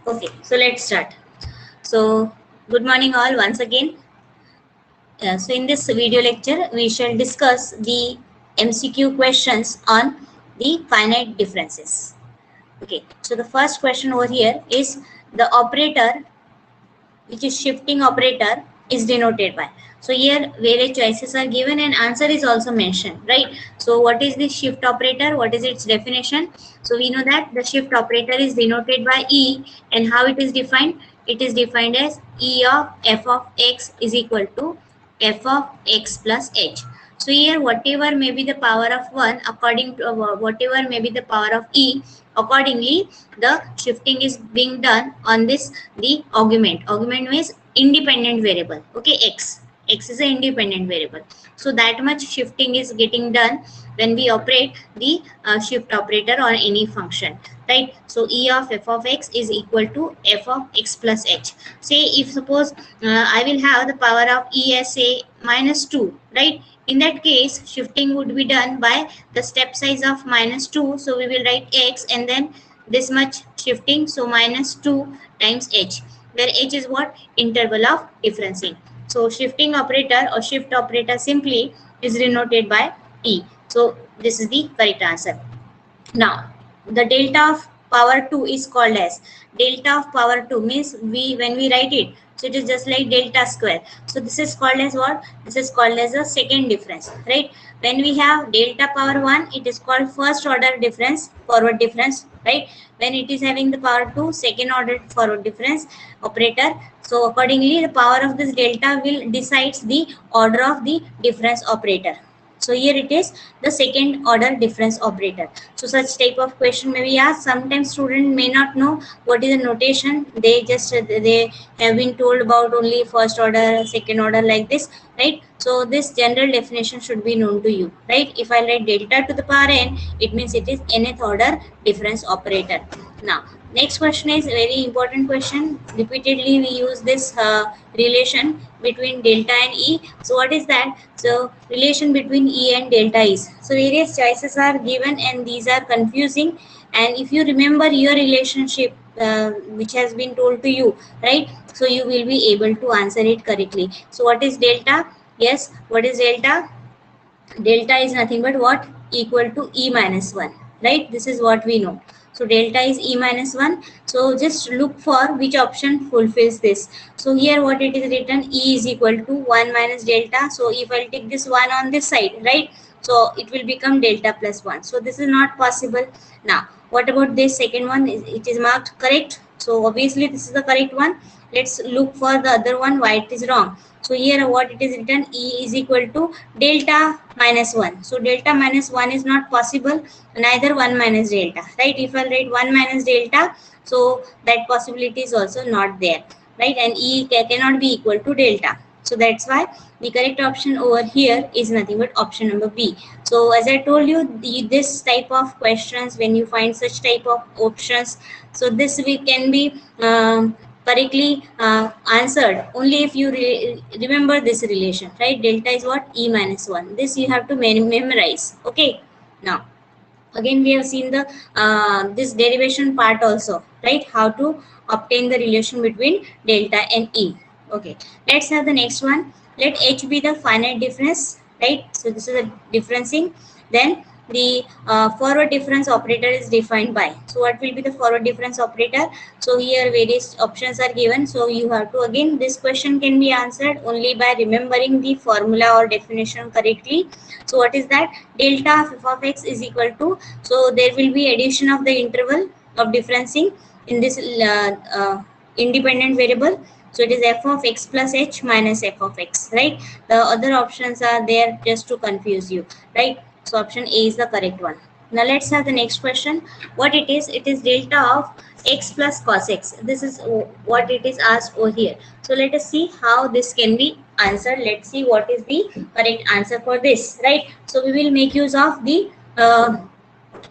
Okay, so let's start. So, good morning, all, once again. So, in this video lecture, we shall discuss the MCQ questions on the finite differences. Okay, so the first question over here is the operator, which is shifting operator, is denoted by. So here various choices are given and answer is also mentioned, right? So what is the shift operator? What is its definition? So we know that the shift operator is denoted by E, and how it is defined? It is defined as E of f of x is equal to f of x plus h. So here whatever may be the power of 1 according to whatever may be the power of E, accordingly the shifting is being done on this the argument means independent variable. Okay, x is an independent variable, so that much shifting is getting done when we operate the shift operator on any function, right? So E of f of x is equal to f of x plus h. Say if suppose I will have the power of E as say minus 2, right? In that case shifting would be done by the step size of minus 2, so we will write x and then this much shifting, so minus 2 times h, where h is what? Interval of differencing. So shifting operator or shift operator simply is denoted by E. So this is the correct answer. Now the delta of power 2 is called as delta of power 2 means we when we write it, so it is just like delta square. So this is called as what? This is called as a second difference, right? When we have delta power 1, it is called first order difference, forward difference, right? When it is having the power 2, second order forward difference operator. So accordingly the power of this delta will decides the order of the difference operator. So here it is the second order difference operator. So such type of question may be asked. Sometimes student may not know what is the notation. They just they have been told about only first order, second order like this, right? So this general definition should be known to you, right? If I write delta to the power n, it means it is nth order difference operator. Now next question is very important question. Repeatedly we use this relation between delta and E. So what is that? So relation between E and delta is, so various choices are given and these are confusing, and if you remember your relationship which has been told to you, right? So you will be able to answer it correctly. So what is delta? Yes, what is delta? Delta is nothing but what? Equal to E minus 1, right? This is what we know. So delta is E minus 1. So just look for which option fulfills this. So here what it is written, E is equal to 1 minus delta. So if I'll take this 1 on this side, right? So it will become delta plus 1. So this is not possible. Now what about this second one? It is marked correct. So obviously this is the correct one. Let's look for the other one why it is wrong. So here what it is written, E is equal to delta minus 1. So delta minus 1 is not possible, neither 1 minus delta, right? If I write 1 minus delta, so that possibility is also not there, right? And E cannot be equal to delta. So that's why the correct option over here is nothing but option number B. So as I told you, this type of questions, when you find such type of options, so this we can be correctly answered only if you remember this relation, right? Delta is what? E minus 1. This you have to memorize. Okay. Now again we have seen the this derivation part also, right? How to obtain the relation between delta and E. Okay, let's have the next one. Let H be the finite difference, right? So this is a differencing. Then the forward difference operator is defined by, so what will be the forward difference operator? So here various options are given, so you have to, again this question can be answered only by remembering the formula or definition correctly. So what is that? Delta of f of x is equal to, so there will be addition of the interval of differencing in this independent variable. So it is f of x plus h minus f of x, right? The other options are there just to confuse you, right? So option A is the correct one. Now let's have the next question. What it is? It is delta of x plus cos x. This is what it is asked over here. So let us see how this can be answered. Let's see what is the correct answer for this, right? So we will make use of the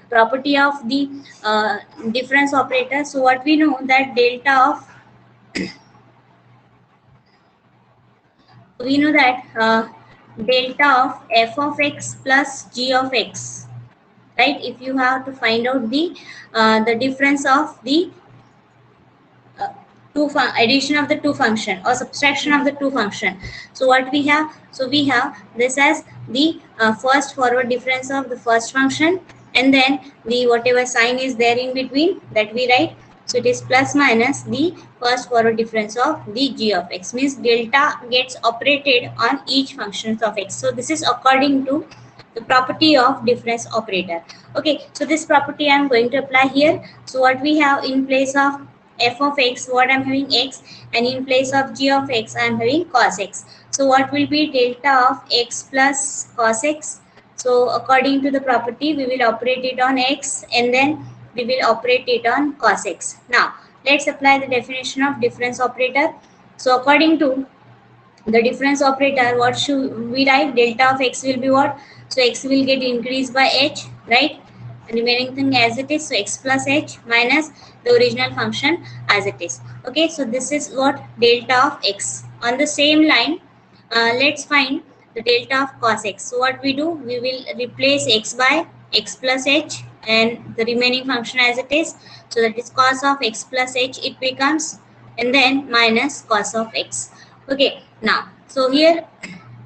property of the difference operator. So what we know that delta of, we know that delta of f of x plus g of x, right? If you have to find out the difference of the addition of the two function or subtraction of the two function. So what we have? So we have this as the first forward difference of the first function, and then the whatever sign is there in between, that we write. So it is plus minus the first forward difference of the g of x, means delta gets operated on each function of x. So this is according to the property of difference operator. Okay, so this property I am going to apply here. So what we have in place of f of x, what I am having x, and in place of g of x I am having cos x. So what will be delta of x plus cos x? So according to the property, we will operate it on x, and then we will operate it on cos x. Now let's apply the definition of difference operator. So according to the difference operator, what should we write? Delta of x will be what? So x will get increased by h, right? Remaining thing as it is, so x plus h minus the original function as it is. Okay, so this is what delta of x. On the same line, let's find the delta of cos x. So what we do? We will replace x by x plus h and the remaining function as it is. So that is cos of x plus h it becomes, and then minus cos of x. Okay, now so here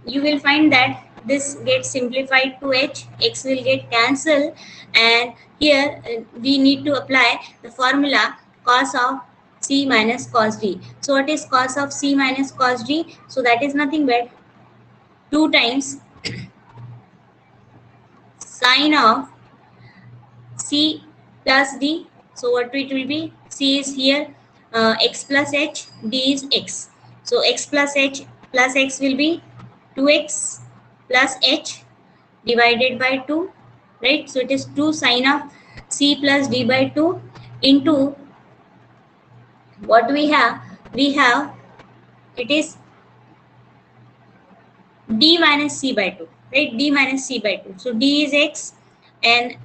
you will find that this gets simplified to h, x will get cancelled, and here we need to apply the formula cos of c minus cos d. So what is cos of c minus cos d? So that is nothing but 2 times sine of c plus d. So what it will be? C is here x plus h, d is x. So x plus h plus x will be 2x plus h divided by 2, right? So it is 2 sine of c plus d by 2 into what we have? We have, it is d minus c by 2, right? D minus c by 2. So d is x and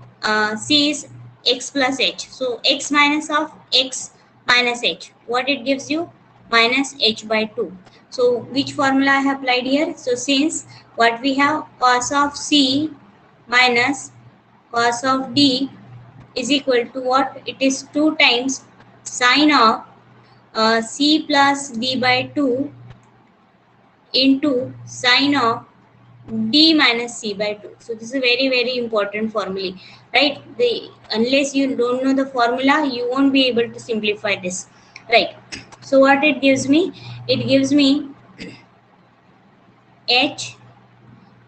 c is x plus h. So x minus of x minus h. What it gives you? Minus h by 2. So which formula I have applied here? So since what we have, cos of c minus cos of d is equal to what? It is 2 times sine of c plus d by 2 into sine of d minus c by 2. So this is a very important formula, right? Unless you don't know the formula, you won't be able to simplify this, right? So what it gives me? It gives me h.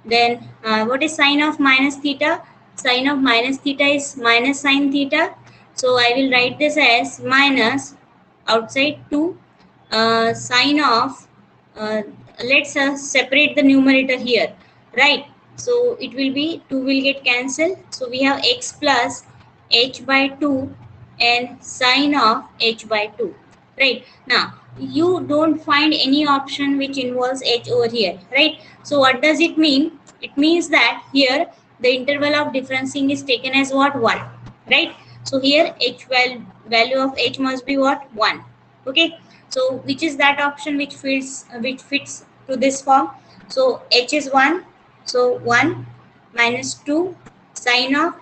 Then what is sine of minus theta? Sine of minus theta is minus sine theta. So I will write this as minus outside 2 sine of let's separate the numerator here, right? So it will be 2 will get cancelled. So we have x plus h by 2 and sine of h by 2, right? Now you don't find any option which involves h over here, right? So what does it mean? It means that here the interval of differencing is taken as what? 1, right? So here value of h must be what? 1. Okay, so which is that option which fits to this form? So h is 1, so 1 minus 2 sine of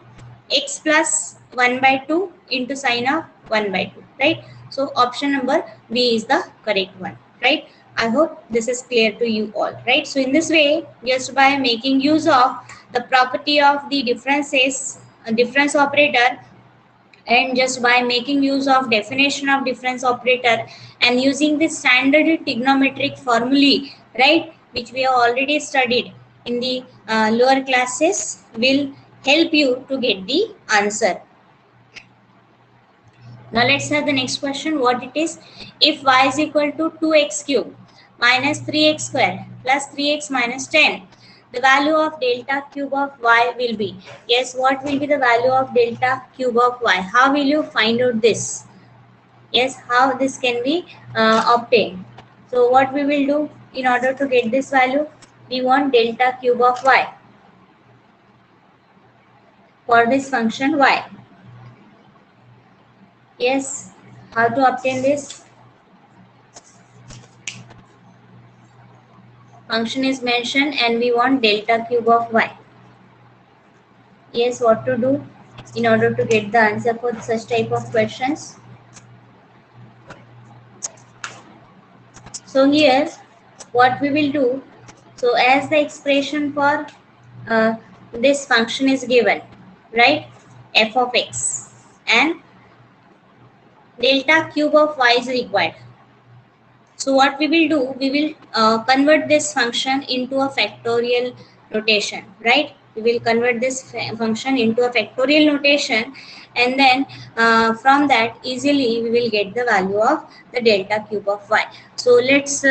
x plus 1 by 2 into sine of 1 by 2, right? So option number B is the correct one, right? I hope this is clear to you all, right? So in this way, just by making use of the property of the difference operator, and just by making use of definition of difference operator and using the standard trigonometric formulae, right, which we have already studied in the lower classes, will help you to get the answer. Now let's have the next question. What it is? If y is equal to 2x cube minus 3x square plus 3x minus 10, the value of delta cube of y will be. Yes, what will be the value of delta cube of y? How will you find out this? Yes, how this can be obtained? So what we will do in order to get this value? We want delta cube of y for this function y. Yes, how to obtain this? Function is mentioned and we want delta cube of y. Yes, what to do in order to get the answer for such type of questions? So here what we will do, so as the expression for uh, this function is given, right, f of x, and delta cube of y is required. So what we will do, we will convert this function into a factorial notation, right? We will convert this function into a factorial notation, and then from that easily we will get the value of the delta cube of y. So let's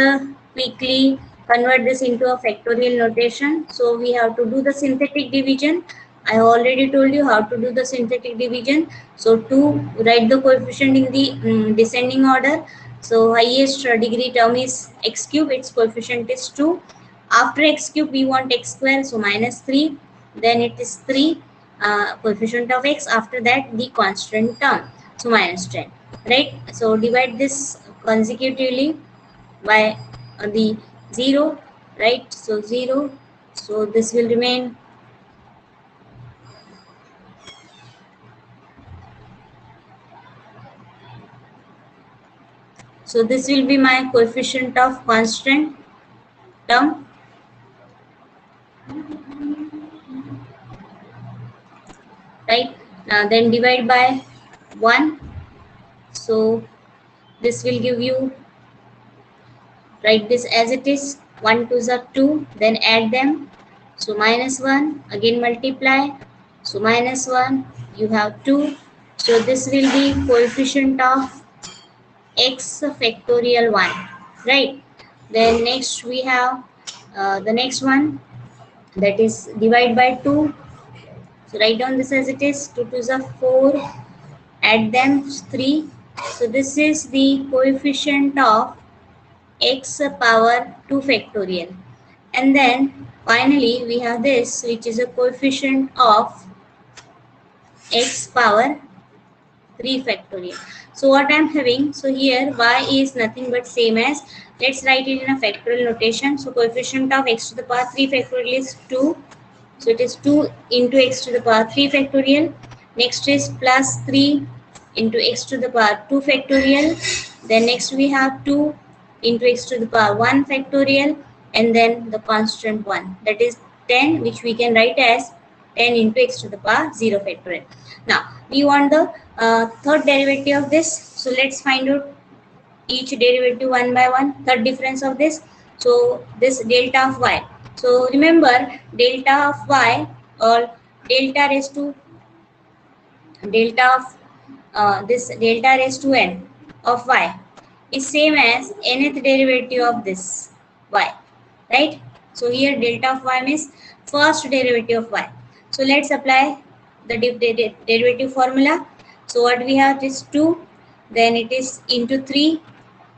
quickly convert this into a factorial notation. So we have to do the synthetic division. I already told you how to do the synthetic division. So to write the coefficient in the descending order, so highest degree term is x cube, its coefficient is 2. After x cube we want x square, so minus 3, then it is 3 coefficient of x, after that the constant term, so minus 10, right? So divide this consecutively by the 0, right? So 0, so this will remain, so this will be my coefficient of constant term, right? Then divide by 1, so this will give you, write this as it is, 1 2s are 2, then add them, so minus 1, again multiply, so minus 1, you have 2, so this will be coefficient of x factorial 1, right? Then next we have the next one, that is divide by 2, so write down this as it is, 2 2s are 4, add them 3, so this is the coefficient of x power 2 factorial, and then finally we have this, which is a coefficient of x power 3 factorial. So what I am having, so here y is nothing but same as, let's write it in a factorial notation. So coefficient of x to the power 3 factorial is 2, so it is 2 into x to the power 3 factorial. Next is plus 3 into x to the power 2 factorial. Then next we have 2 into x to the power 1 factorial, and then the constant 1, that is 10, which we can write as 10 into x to the power 0 factorial. Now we want the third derivative of this. So let's find out each derivative one by one. Third difference of this, so this delta of y. So remember, delta of y, or delta raised to delta of this delta raised to n of y is same as nth derivative of this y, right? So here delta of y means first derivative of y. So let's apply the derivative formula. So what we have is 2, then it is into 3,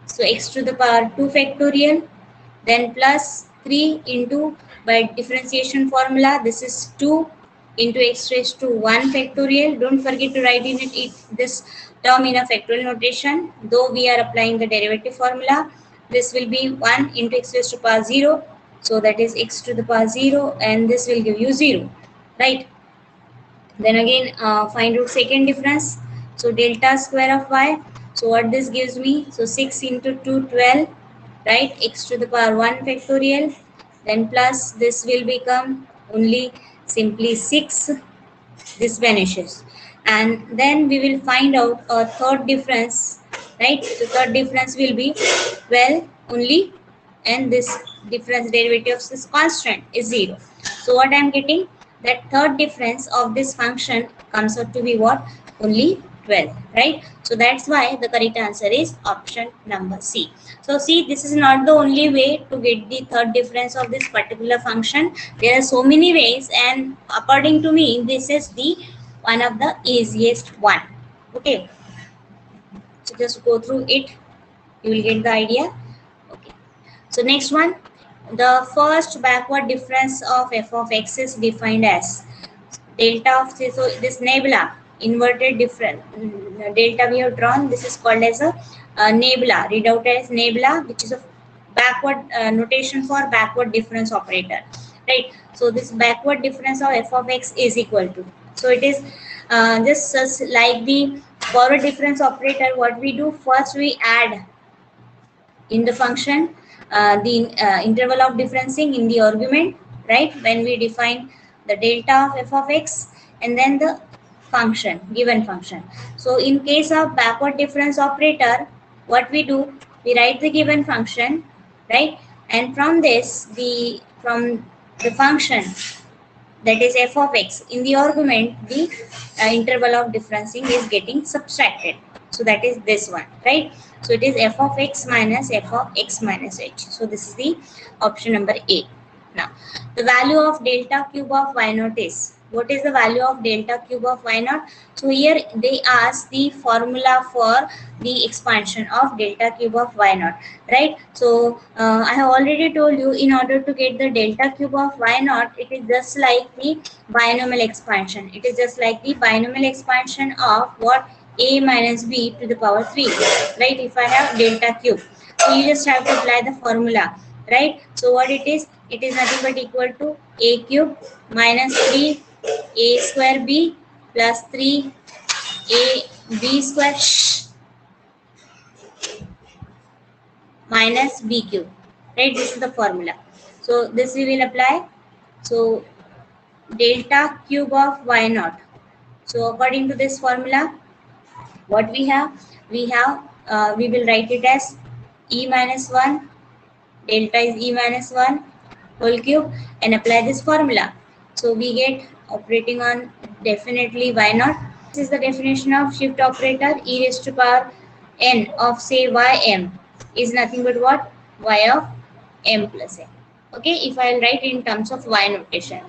so x to the power 2 factorial, then plus 3 into, by differentiation formula, this is 2 into x raised to 1 factorial. Don't forget to write in it this term in a factorial notation, though we are applying the derivative formula. This will be 1 into x raised to power 0, so that is x to the power 0, and this will give you 0, right? Then again find out second difference. So delta square of y, so what this gives me, so 6 into 2 12, right, x to the power 1 factorial, then plus this will become only simply 6, this vanishes, and then we will find out a third difference, right? The third difference will be 12 only, and this difference derivative of this constant is 0. So what I am getting, that third difference of this function comes out to be what, only 12, right? So that's why the correct answer is option number C. So see, this is not the only way to get the third difference of this particular function. There are so many ways, and according to me, this is the one of the easiest one. Okay, so just go through it, you will get the idea. Okay, so next one, the first backward difference of f of x is defined as delta of, so this nebula inverted difference, delta we have drawn, this is called as a nebula, read out as nebula, which is a backward notation for backward difference operator, right? So this backward difference of f of x is equal to, so it is just like the forward difference operator. What we do, first we add in the function, the interval of differencing in the argument, right? When we define the delta of f of x and then the function, given function. So in case of backward difference operator, what we do, we write the given function, right? And from this, from the function, that is f of x, in the argument the interval of differencing is getting subtracted. So that is this one, right? So it is f of x minus f of x minus h. So this is the option number A. Now the value of delta cube of y naught is, what is the value of delta cube of y naught? So here they ask the formula for the expansion of delta cube of y naught, right? So I have already told you, in order to get the delta cube of y naught, it is just like the binomial expansion. It is just like the binomial expansion of what? A minus b to the power 3, right? If I have delta cube, so you just have to apply the formula, right? So what it is nothing but equal to a cube minus 3 a square b plus 3 a b square minus b cube, right? This is the formula. So this we will apply. So delta cube of y naught. So according to this formula, what we have, we will write it as e minus 1, delta is e minus 1 whole cube, and apply this formula. So we get operating on definitely y naught. This is the definition of shift operator. E raised to power n of say ym is nothing but what? Y of m plus n. Okay, if I'll write in terms of y notation.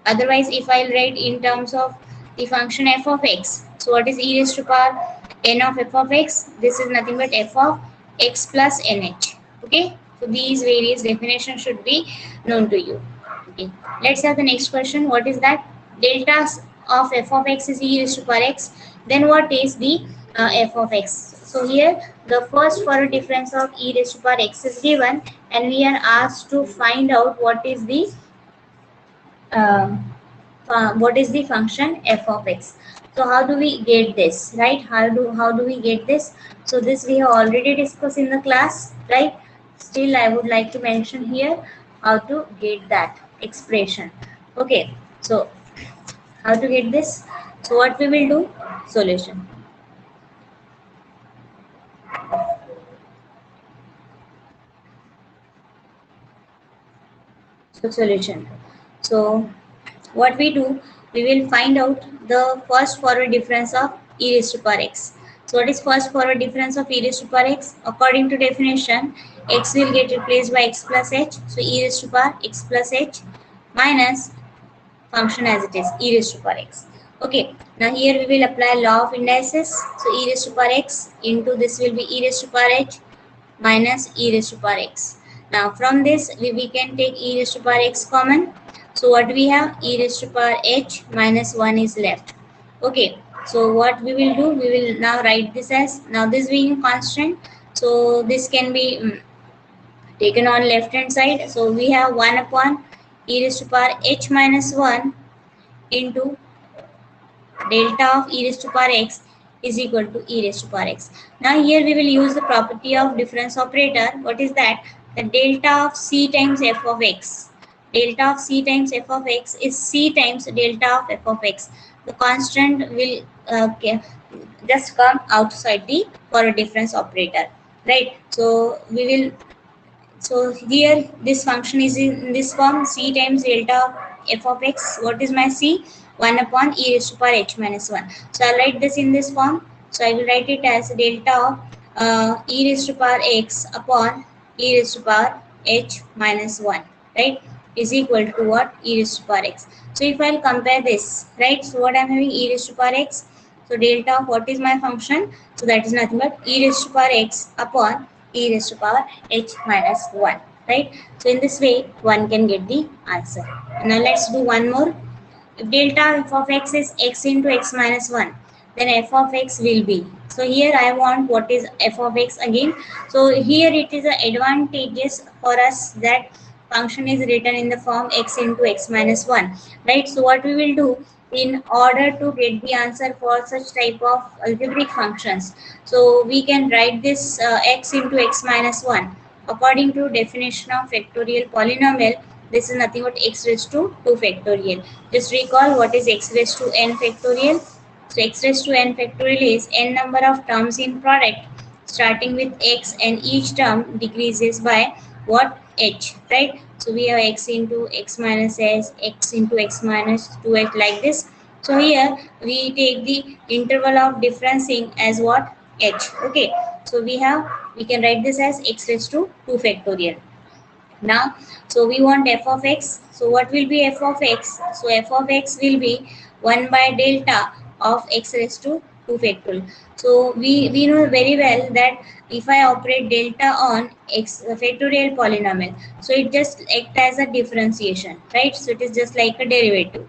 Otherwise, if I'll write in terms of the function f of x, so what is e raised to power n of f of x? This is nothing but f of x plus nh. Okay, so these various definitions should be known to you. Okay, let's have the next question. What is that? Delta of f of x is e raised to power x. Then what is the f of x? So here the first forward difference of e raised to power x is given, and we are asked to find out what is the function f of x. So how do we get this, right? How do we get this? So this we have already discussed in the class, right? Still I would like to mention here how to get that expression. Okay, so how to get this? So what we will do? Solution. So solution. So what we do, we will find out the first forward difference of e raised to power x. So what is first forward difference of e raised to power x? According to definition, x will get replaced by x plus h. So e raised to power x plus h minus function as it is, e raised to power x. Okay, now here we will apply law of indices. So e raised to power x into this will be e raised to power h minus e raised to power x. Now from this we can take e raised to power x common. So what we have, e raised to power h minus 1 is left. Okay, so what we will do, we will now write this as, now this being constant, so this can be taken on left hand side. So we have 1 upon e raised to power h minus 1 into delta of e raised to power x is equal to e raised to power x. Now here we will use the property of difference operator. What is that? The delta of c times f of x. Delta of c times f of x is c times delta of f of x. The constant will just come outside the for a difference operator, right? So we will, so here this function is in this form, c times delta of f of x. What is my c? 1 upon e raised to power h minus 1. So I'll write this in this form. So I will write it as delta of e raised to power x upon e raised to power h minus 1, right, is equal to what? E raised to power x. So if I'll compare this, right, so what I'm having, e raised to power x. So delta of what is my function? So that is nothing but e raised to power x upon e raised to power h minus 1, right? So in this way, one can get the answer. Now let's do one more. If delta f of x is x into x minus 1, then f of x will be. So here I want what is f of x again. So here it is advantageous for us that function is written in the form x into x minus 1, right? So what we will do, in order to get the answer for such type of algebraic functions, so we can write this x into x minus 1. according to definition of factorial polynomial, this is nothing but x raised to 2 factorial. Just recall what is x raised to n factorial. So x raised to n factorial is n number of terms in product starting with x, and each term decreases by what? H, right? So we have x into x minus s, x into x minus 2h, like this. So here we take the interval of differencing as what? H. Okay. So we can write this as x raised to 2 factorial. Now, so we want f of x. So what will be f of x? So f of x will be 1 by delta of x raised to 2 factorial. So we know very well that if I operate delta on x factorial polynomial, so it just act as a differentiation, right? So it is just like a derivative,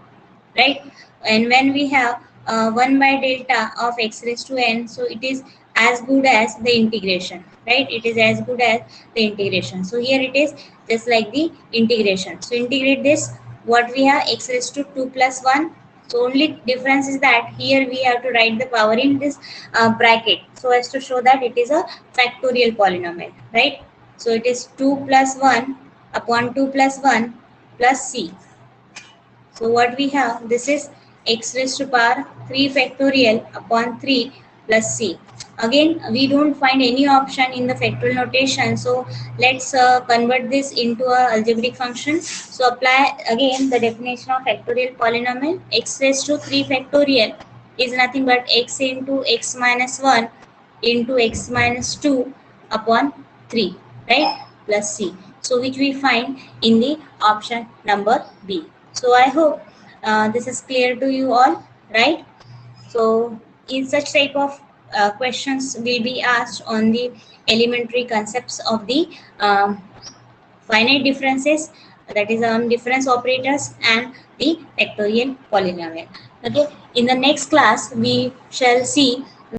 right? And when we have 1 by delta of x raised to n, so it is as good as the integration, right? It is as good as the integration. So here it is just like the integration. So integrate this, what we have? X raised to 2 plus 1. So only difference is that here we have to write the power in this bracket, so as to show that it is a factorial polynomial, right? So it is 2 plus 1 upon 2 plus 1 plus c. So what we have, this is x raised to power 3 factorial upon 3 plus c. Again, we don't find any option in the factorial notation. So let's convert this into a algebraic function. So apply again the definition of factorial polynomial. X raised to 3 factorial is nothing but x into x minus 1 into x minus 2 upon 3, right? Plus c. So which we find in the option number B. So I hope this is clear to you all, right? So in such type of questions will be asked on the elementary concepts of the finite differences, that is on difference operators, and the factorial polynomial. Okay, in the next class we shall see